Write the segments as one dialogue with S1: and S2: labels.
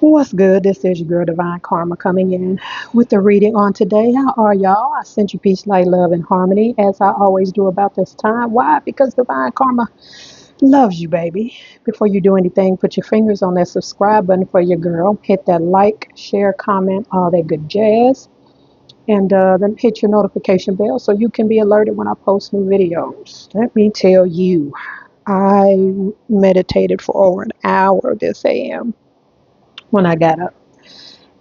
S1: What's good? This is your girl Divine Karma coming in with the reading on today. How are y'all? I sent you peace, light, love, and harmony as I always do about this time. Why? Because Divine Karma loves you, baby. Before you do anything, put your fingers on that subscribe button for your girl. Hit that like, share, comment, all that good jazz. And then hit your notification bell so you can be alerted when I post new videos. Let me tell you, I meditated for over an hour this AM when I got up.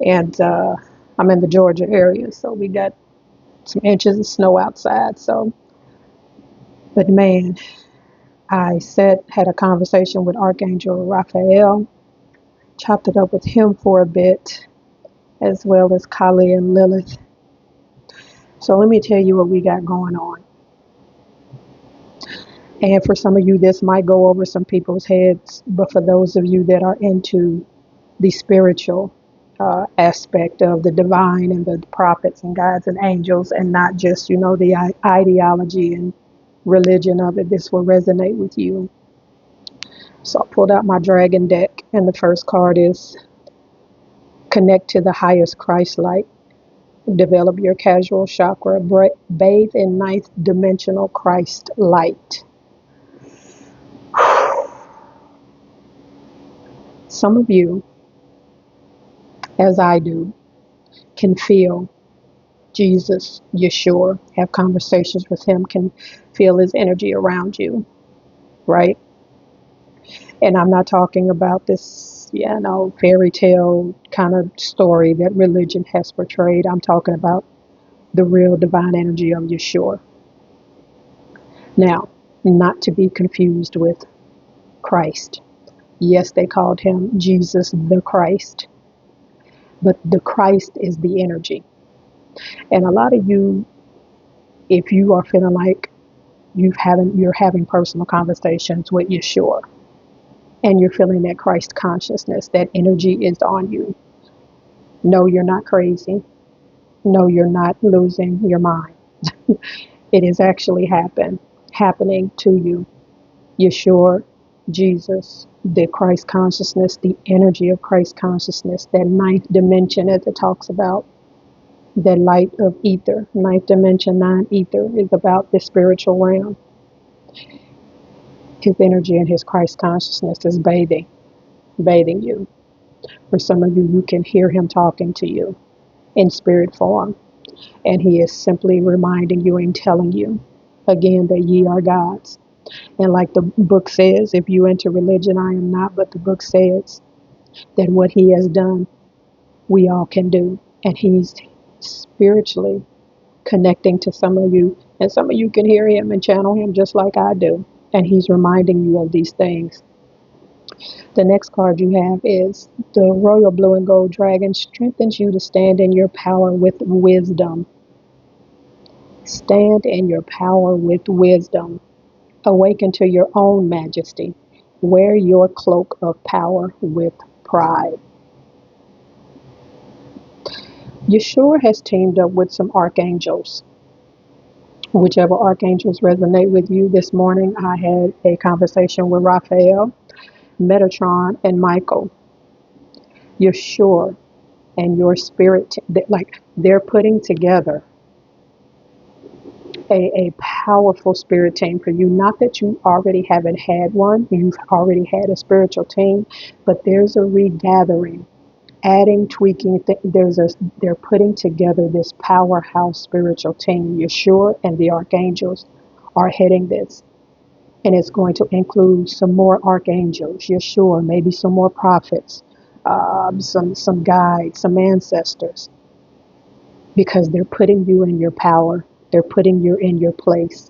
S1: And I'm in the Georgia area, so we got some inches of snow outside. So, but man, had a conversation with Archangel Raphael, chopped it up with him for a bit, as well as Kali and Lilith. So let me tell you what we got going on. And for some of you, this might go over some people's heads, but for those of you that are into the spiritual aspect of the divine and the prophets and guides and angels, and not just, the ideology and religion of it, this will resonate with you. So I pulled out my dragon deck, and the first card is connect to the highest Christ light. Develop your casual chakra. Bathe in ninth dimensional Christ light. Some of you, as I do, can feel Jesus, Yeshua, have conversations with him, can feel his energy around you, right? And I'm not talking about this, fairy tale kind of story that religion has portrayed. I'm talking about the real divine energy of Yeshua. Now, not to be confused with Christ. Yes, they called him Jesus the Christ, but the Christ is the energy. And a lot of you, if you are feeling like you're having personal conversations with Yeshua, and you're feeling that Christ consciousness, that energy is on you. No, you're not crazy. No, you're not losing your mind. It is actually happening to you. Yeshua, Jesus, the Christ consciousness, the energy of Christ consciousness, that ninth dimension as it talks about, the light of ether, ninth dimension, non-ether, is about the spiritual realm. His energy and his Christ consciousness is bathing you. For some of you, you can hear him talking to you in spirit form. And he is simply reminding you and telling you again that ye are gods. And like the book says, if you enter religion, I am not, but the book says that what he has done, we all can do. And he's spiritually connecting to some of you. And some of you can hear him and channel him just like I do. And he's reminding you of these things. The next card you have is the Royal Blue and Gold Dragon. Strengthens you to stand in your power with wisdom. Stand in your power with wisdom. Awaken to your own majesty. Wear your cloak of power with pride. Yeshua has teamed up with some archangels. Whichever archangels resonate with you. This morning I had a conversation with Raphael, Metatron, and Michael. Yeshua and your spirit, they're putting together a powerful spirit team for you. Not that you already haven't had one, you've already had a spiritual team, but there's a regathering, adding, tweaking. They're putting together this powerhouse spiritual team. Yeshua and the archangels are heading this. And it's going to include some more archangels, Yeshua, maybe some more prophets, some guides, some ancestors, because they're putting you in your power. They're putting you in your place.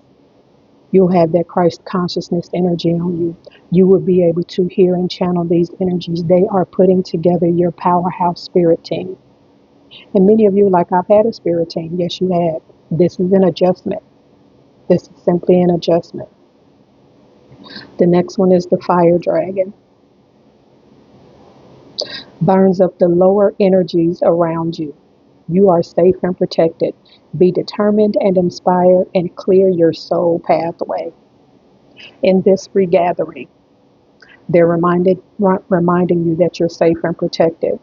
S1: You'll have that Christ consciousness energy on you. You will be able to hear and channel these energies. They are putting together your powerhouse spirit team. And many of you, like, I've had a spirit team. Yes, you have. This is an adjustment. This is simply an adjustment. The next one is the fire dragon. Burns up the lower energies around you. You are safe and protected. Be determined and inspired and clear your soul pathway. In this regathering, They're reminding you that you're safe and protected.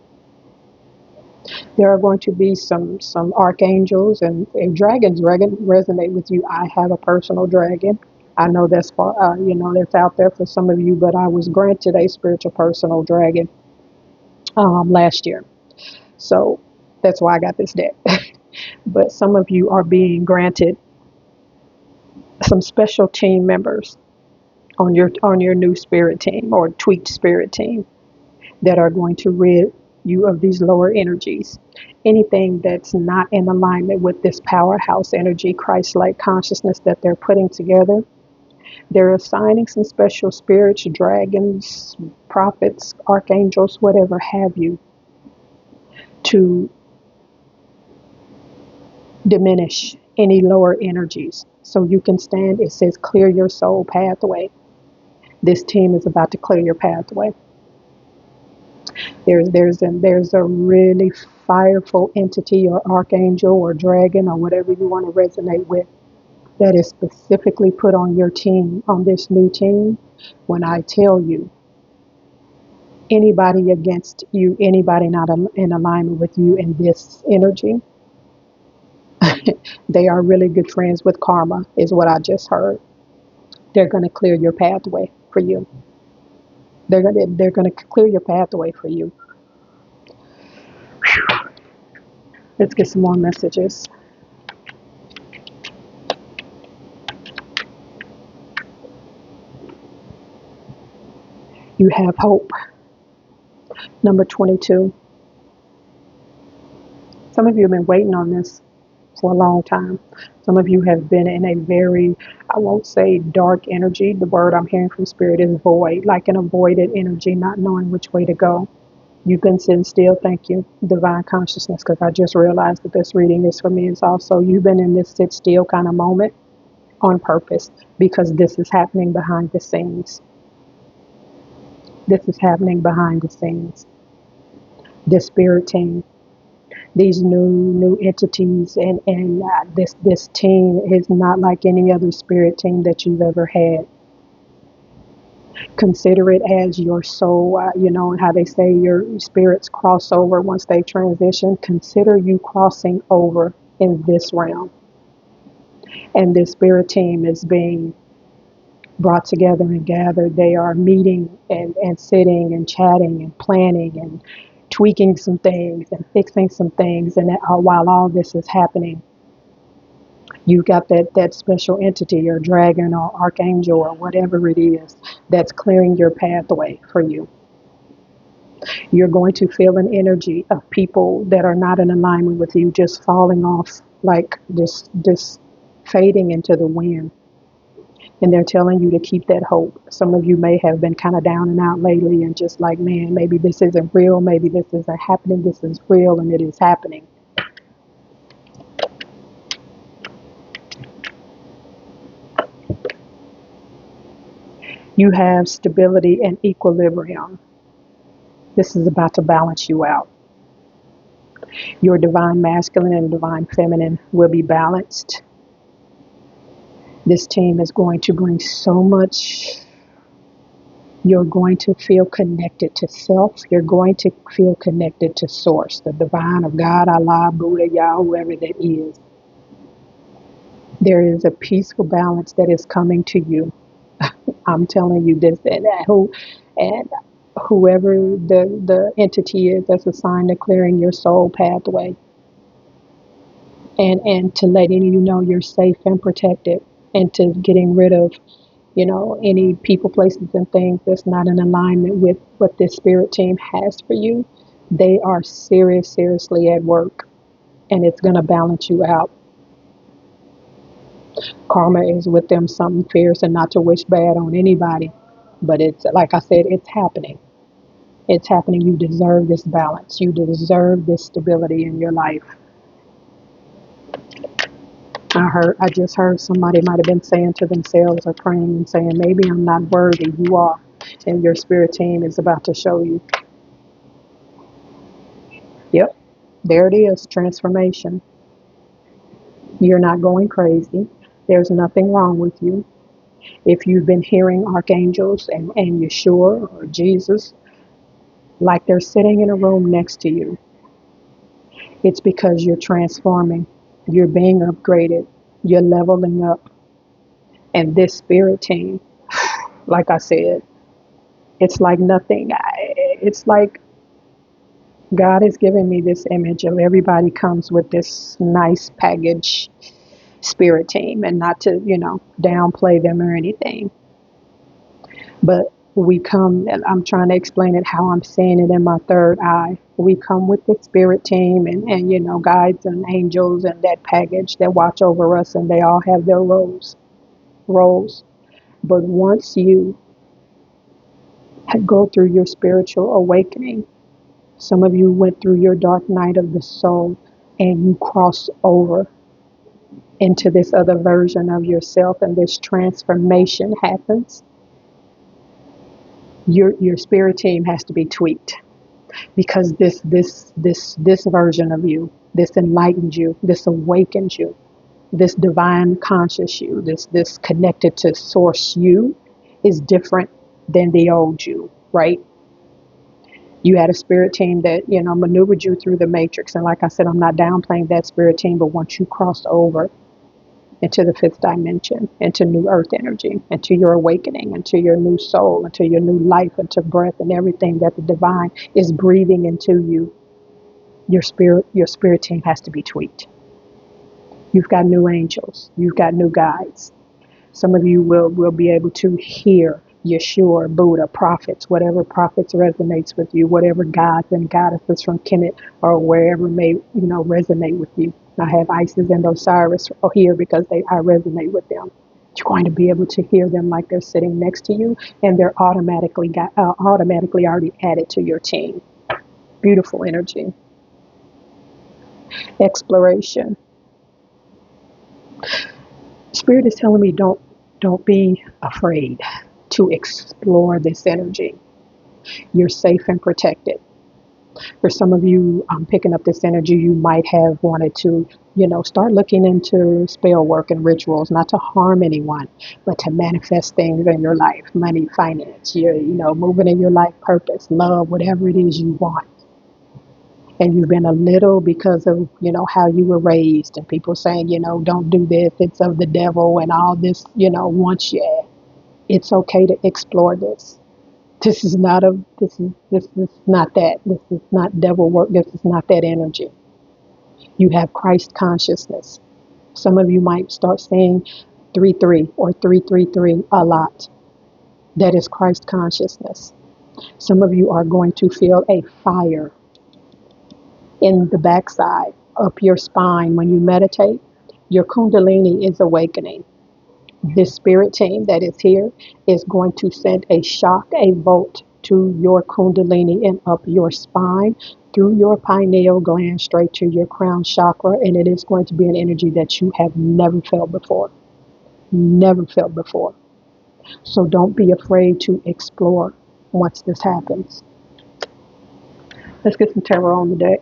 S1: There are going to be some archangels and dragons resonate with you. I have a personal dragon. I know that's that's out there for some of you, but I was granted a spiritual personal dragon last year, so that's why I got this deck. But some of you are being granted some special team members on your new spirit team or tweaked spirit team that are going to rid you of these lower energies. Anything that's not in alignment with this powerhouse energy, Christ-like consciousness that they're putting together, they're assigning some special spirits, dragons, prophets, archangels, whatever have you, to diminish any lower energies. So you can stand, it says clear your soul pathway. This team is about to clear your pathway. There's a really fireful entity or archangel or dragon or whatever you want to resonate with that is specifically put on your team, on this new team. When I tell you, anybody against you, anybody not in alignment with you in this energy, they are really good friends with karma, is what I just heard. They're going to clear your pathway for you. They're going to clear your pathway for you. Let's get some more messages. You have hope. Number 22. Some of you have been waiting on this for a long time. Some of you have been in a very, I won't say dark energy. The word I'm hearing from Spirit is void, like an avoided energy, not knowing which way to go. You've been sitting still. Thank you, Divine Consciousness, because I just realized that this reading is for me. It's also, you've been in this sit still kind of moment on purpose, because this is happening behind the scenes. This is happening behind the scenes. The Spirit team, these new entities, and this team is not like any other spirit team that you've ever had. Consider it as your soul, and how they say your spirits cross over once they transition. Consider you crossing over in this realm, and this spirit team is being brought together and gathered. They are meeting and sitting and chatting and planning and tweaking some things and fixing some things. And while all this is happening, you've got that special entity or dragon or archangel or whatever it is that's clearing your pathway for you. You're going to feel an energy of people that are not in alignment with you just falling off, like this fading into the wind. And they're telling you to keep that hope. Some of you may have been kind of down and out lately and just like, man, maybe this isn't real. Maybe this isn't happening. This is real, and it is happening. You have stability and equilibrium. This is about to balance you out. Your divine masculine and divine feminine will be balanced. This team is going to bring so much. You're going to feel connected to self. You're going to feel connected to source, the divine of God, Allah, Buddha, Yah, whoever that is. There is a peaceful balance that is coming to you. I'm telling you this, and whoever the entity is that's assigned to clearing your soul pathway, and to letting you know you're safe and protected, and to getting rid of any people, places, and things that's not in alignment with what this spirit team has for you. They are seriously at work, and it's going to balance you out. Karma is with them something fierce, and not to wish bad on anybody, but it's, like I said, it's happening. It's happening. You deserve this balance. You deserve this stability in your life. I just heard somebody might have been saying to themselves or praying and saying, maybe I'm not worthy. You are. And your spirit team is about to show you. Yep. There it is. Transformation. You're not going crazy. There's nothing wrong with you. If you've been hearing archangels and Yeshua or Jesus, like they're sitting in a room next to you, it's because you're transforming, you're being upgraded, you're leveling up. And this spirit team, like I said, it's like nothing. It's like God is giving me this image of everybody comes with this nice package spirit team, and not to, downplay them or anything. But we come, and I'm trying to explain it how I'm seeing it in my third eye. We come with the spirit team and guides and angels and that package that watch over us, and they all have their roles. But once you go through your spiritual awakening, some of you went through your dark night of the soul and you cross over into this other version of yourself, and this transformation happens. Your spirit team has to be tweaked, because this version of you, this enlightens you, this awakens you, this divine conscious you, this connected to source you is different than the old you, right? You had a spirit team that, maneuvered you through the matrix. And like I said, I'm not downplaying that spirit team, but once you crossed over into the fifth dimension, into new earth energy, into your awakening, into your new soul, into your new life, into breath and everything that the divine is breathing into you, your spirit team has to be tweaked. You've got new angels, you've got new guides. Some of you will be able to hear Yeshua, Buddha, prophets, whatever prophets resonates with you, whatever gods and goddesses from Kemet or wherever may, resonate with you. I have Isis and Osiris here because I resonate with them. You're going to be able to hear them like they're sitting next to you, and they're automatically already added to your team. Beautiful energy. Exploration. Spirit is telling me don't be afraid to explore this energy. You're safe and protected. For some of you, picking up this energy, you might have wanted to, start looking into spell work and rituals, not to harm anyone, but to manifest things in your life, money, finance, moving in your life purpose, love, whatever it is you want. And you've been a little because of, how you were raised, and people saying, don't do this, it's of the devil and all this, once it's okay to explore this. This is not not that. This is not devil work. This is not that energy. You have Christ consciousness. Some of you might start saying 3-3 or 3-3-3 a lot. That is Christ consciousness. Some of you are going to feel a fire in the backside, up your spine when you meditate. Your kundalini is awakening. This spirit team that is here is going to send a shock, a bolt to your kundalini and up your spine, through your pineal gland, straight to your crown chakra, and it is going to be an energy that you have never felt before. Never felt before. So don't be afraid to explore once this happens. Let's get some tarot on the deck.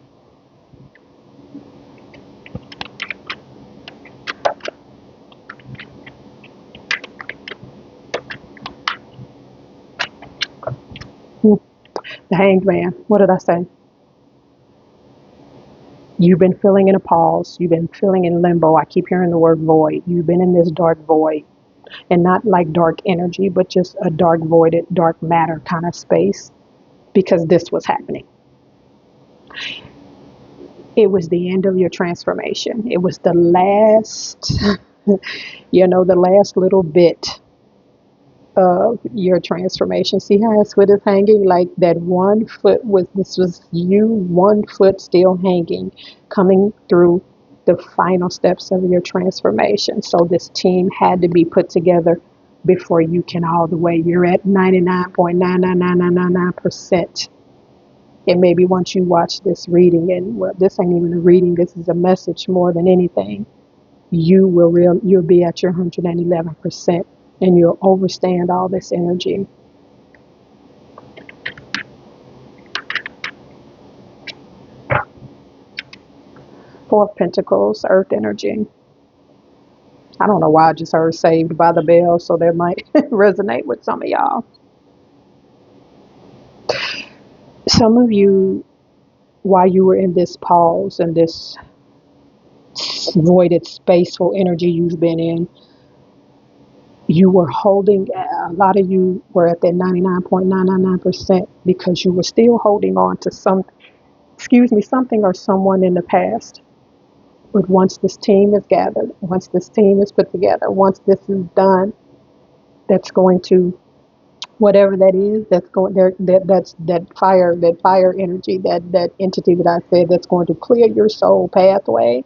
S1: The Hanged Man. What did I say? You've been feeling in a pause. You've been feeling in limbo. I keep hearing the word void. You've been in this dark void. And not like dark energy, but just a dark voided, dark matter kind of space, because this was happening. It was the end of your transformation. It was the last, the last little bit of your transformation. See how his foot is hanging? Like that one foot this was you, one foot still hanging, coming through the final steps of your transformation. So this team had to be put together before you can all the way. You're at 99.99999%. And maybe once you watch this reading, and this ain't even a reading, this is a message more than anything, you'll be at your 111%. And you'll overstand all this energy. Four of Pentacles, Earth energy. I don't know why I just heard Saved by the Bell, so that might resonate with some of y'all. Some of you, while you were in this pause and this voided spaceful energy you've been in, you were holding, a lot of you were at that 99.999% because you were still holding on to something or someone in the past. But once this team is gathered, once this team is put together, once this is done, that's going to, whatever that is, that's going there, that's that fire energy, that entity that I said, that's going to clear your soul pathway.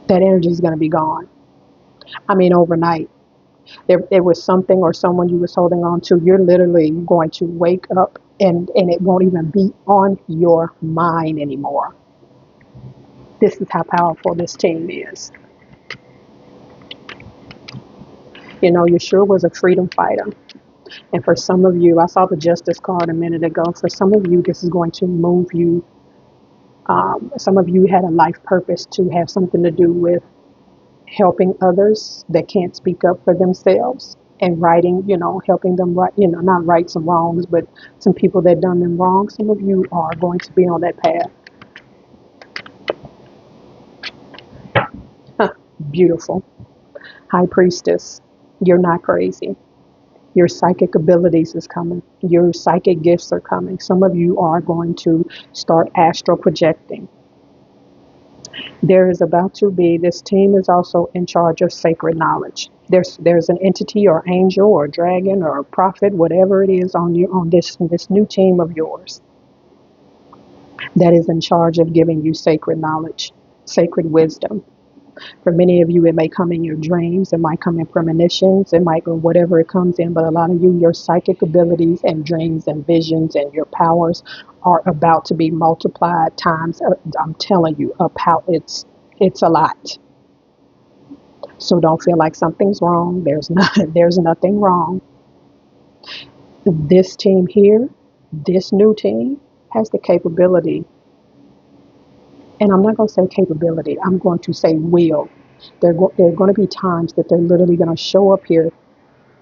S1: That energy is going to be gone. I mean, overnight. There was something or someone you was holding on to. You're literally going to wake up and it won't even be on your mind anymore. This is how powerful this team is. You know, Yeshua was a freedom fighter. And for some of you, I saw the justice card a minute ago. For some of you, this is going to move you. Some of you had a life purpose to have something to do with helping others that can't speak up for themselves, and writing, helping them write, not right some wrongs, but some people that done them wrong. Some of you are going to be on that path. Beautiful. High priestess, you're not crazy. Your psychic abilities is coming. Your psychic gifts are coming. Some of you are going to start astral projecting. There is about to be, this team is also in charge of sacred knowledge. There's an entity or angel or dragon or a prophet, whatever it is, on this new team of yours, that is in charge of giving you sacred knowledge, sacred wisdom. For many of you, it may come in your dreams, it might come in premonitions, it might go whatever it comes in, but a lot of you, your psychic abilities and dreams and visions and your powers are about to be multiplied times. I'm telling you, it's a lot. So don't feel like something's wrong. There's nothing wrong. This team here, this new team, has the capability, and I'm not going to say capability, I'm going to say will. There are going to be times that they're literally going to show up here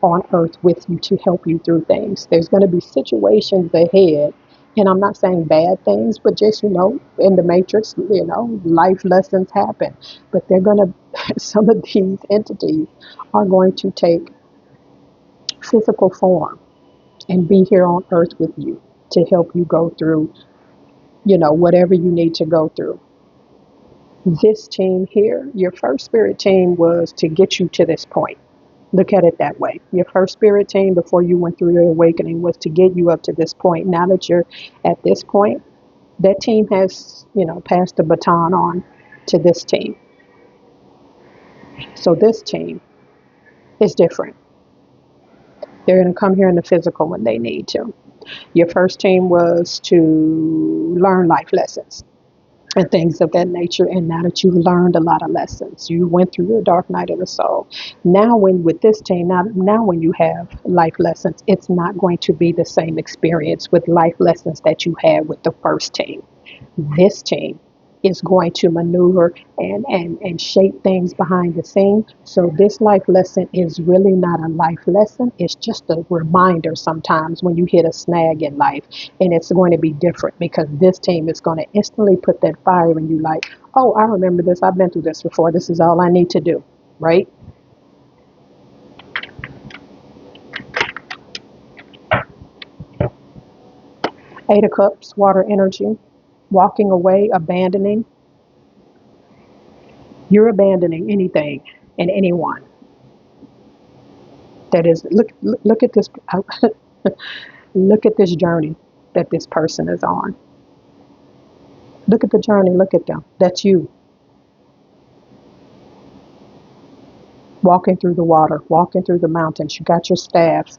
S1: on earth with you to help you through things. There's going to be situations ahead, and I'm not saying bad things, but just, in the matrix, life lessons happen. But they're going to, some of these entities are going to take physical form and be here on earth with you to help you go through, whatever you need to go through. This team here, your first spirit team was to get you to this point. Look at it that way. Your first spirit team before you went through your awakening was to get you up to this point. Now that you're at this point, that team has, passed the baton on to this team. So this team is different. They're going to come here in the physical when they need to. Your first team was to learn life lessons and things of that nature. And now that you've learned a lot of lessons, you went through your dark night of the soul. Now with this team, now when you have life lessons, it's not going to be the same experience with life lessons that you had with the first team. This team is going to maneuver and shape things behind the scene. So this life lesson is really not a life lesson. It's just a reminder sometimes when you hit a snag in life, and it's going to be different because this team is going to instantly put that fire in you, like, oh, I remember this. I've been through this before. This is all I need to do, right? Eight of Cups, water energy, walking away, abandoning. You're abandoning anything and anyone that is, look at this. Look at this journey that this person is on. Look at the journey. Look at them. That's you. Walking through the water, walking through the mountains. You got your staff.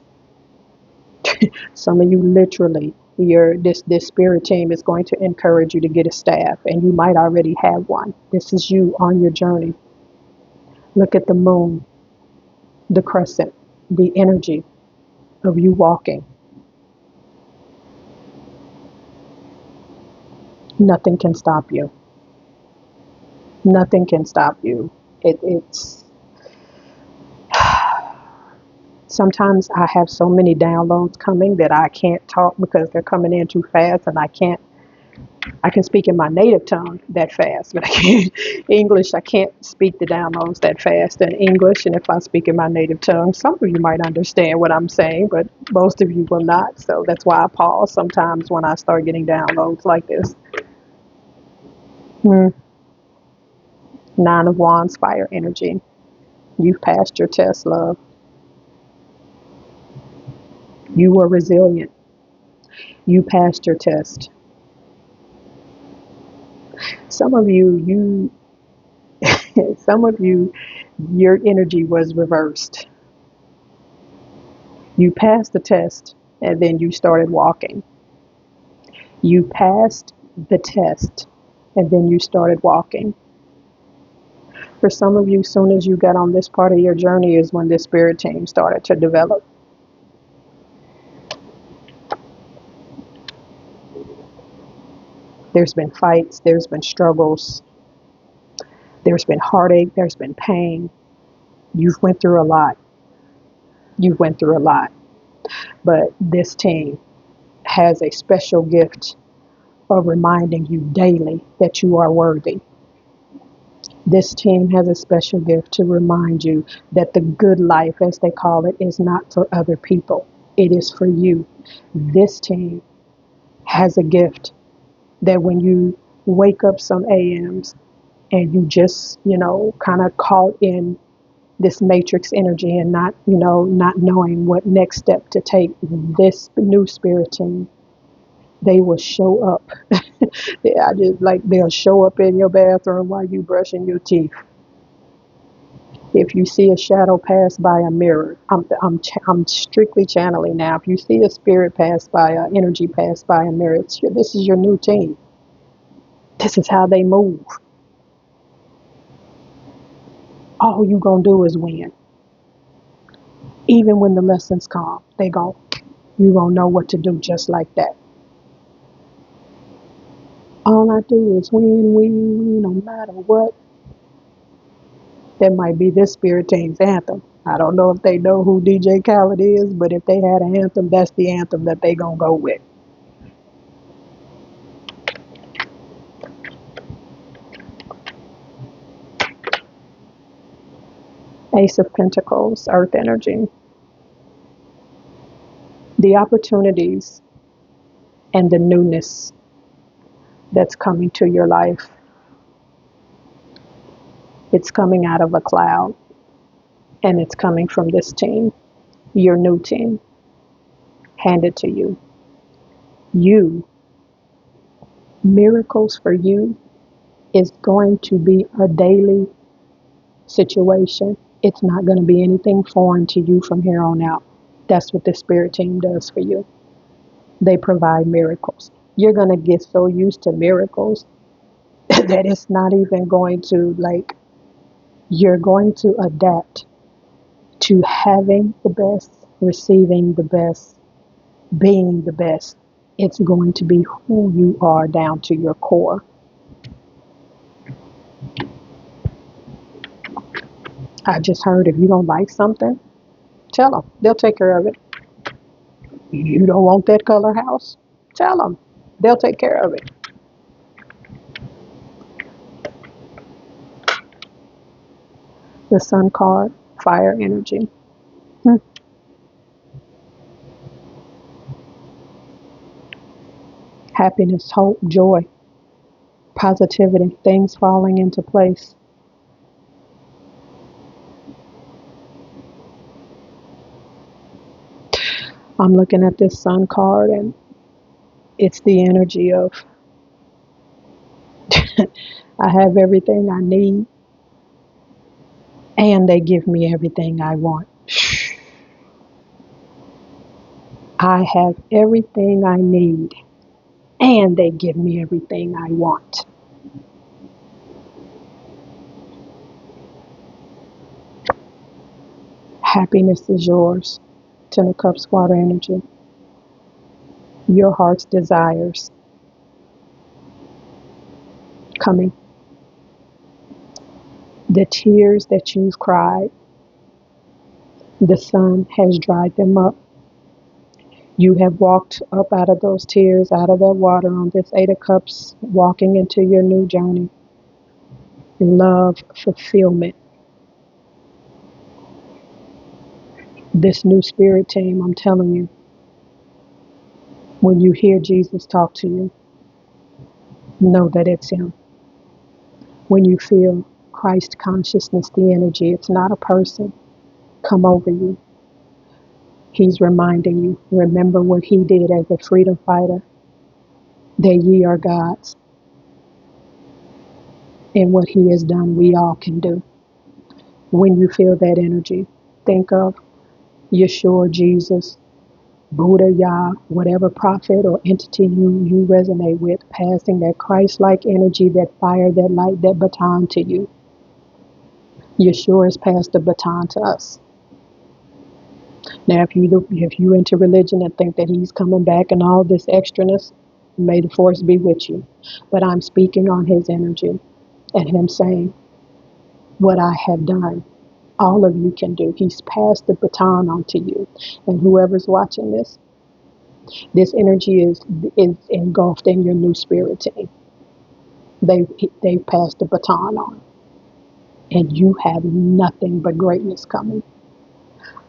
S1: Some of you literally, this spirit team is going to encourage you to get a staff, and you might already have one. This is you on your journey. Look at the moon, the crescent, the energy of you walking. Nothing can stop you. Nothing can stop you. It's sometimes I have so many downloads coming that I can't talk because they're coming in too fast, and I can speak in my native tongue that fast, but I can't English. I can't speak the downloads that fast in English. And if I speak in my native tongue, some of you might understand what I'm saying, but most of you will not. So that's why I pause sometimes when I start getting downloads like this. Nine of Wands, fire energy. You've passed your test, love. You were resilient. You passed your test. Some of you, some of you, your energy was reversed. You passed the test and then you started walking. You passed the test and then you started walking. For some of you, as soon as you got on this part of your journey is when this spirit team started to develop. There's been fights, there's been struggles, there's been heartache, there's been pain. You've went through a lot. You've went through a lot. But this team has a special gift of reminding you daily that you are worthy. This team has a special gift to remind you that the good life, as they call it, is not for other people. It is for you. This team has a gift that when you wake up some AMs and you just, kind of caught in this matrix energy and not knowing what next step to take, this new spirit team, they will show up. I just like they'll show up in your bathroom while you brushing your teeth. If you see a shadow pass by a mirror, I'm strictly channeling now. If you see a spirit pass by, an energy pass by a mirror, this is your new team. This is how they move. All you gonna do is win. Even when the lessons come, you gonna know what to do just like that. All I do is win, no matter what. That might be this spirit team's anthem. I don't know if they know who DJ Khaled is, but if they had an anthem, that's the anthem that they gonna go with. Ace of Pentacles, Earth energy. The opportunities and the newness that's coming to your life. It's coming out of a cloud, and it's coming from this team, your new team, handed to you. Miracles for you is going to be a daily situation. It's not going to be anything foreign to you from here on out. That's what the spirit team does for you. They provide miracles. You're going to get so used to miracles that it's not even going to, you're going to adapt to having the best, receiving the best, being the best. It's going to be who you are down to your core. I just heard if you don't like something, tell them. They'll take care of it. You don't want that color house? Tell them. They'll take care of it. The Sun card, fire energy. Happiness, hope, joy, positivity, things falling into place. I'm looking at this Sun card and it's the energy of I have everything I need and they give me everything I want. I have everything I need and they give me everything I want. Happiness is yours. Ten of Cups, water energy. Your heart's desires coming. The tears that you've cried, the sun has dried them up. You have walked up out of those tears, out of that water on this Eight of Cups, walking into your new journey. Love, fulfillment. This new spirit team, I'm telling you, when you hear Jesus talk to you, know that it's him. When you feel Christ consciousness, the energy, it's not a person, come over you. He's reminding you, remember what he did as a freedom fighter, that ye are gods. And what he has done, we all can do. When you feel that energy, think of Yeshua, Jesus, Buddha, Yah, whatever prophet or entity you resonate with, passing that Christ-like energy, that fire, that light, that baton to you. Yeshua has passed the baton to us. Now, if you into religion and think that he's coming back and all this extraness, may the force be with you. But I'm speaking on his energy and him saying, what I have done, all of you can do. He's passed the baton on to you. And whoever's watching this energy is engulfed in your new spirit team. They've passed the baton on. And you have nothing but greatness coming.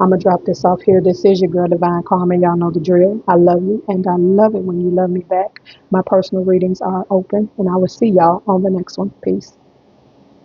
S1: I'm going to drop this off here. This is your girl, Divine Karma. Y'all know the drill. I love you, and I love it when you love me back. My personal readings are open, and I will see y'all on the next one. Peace.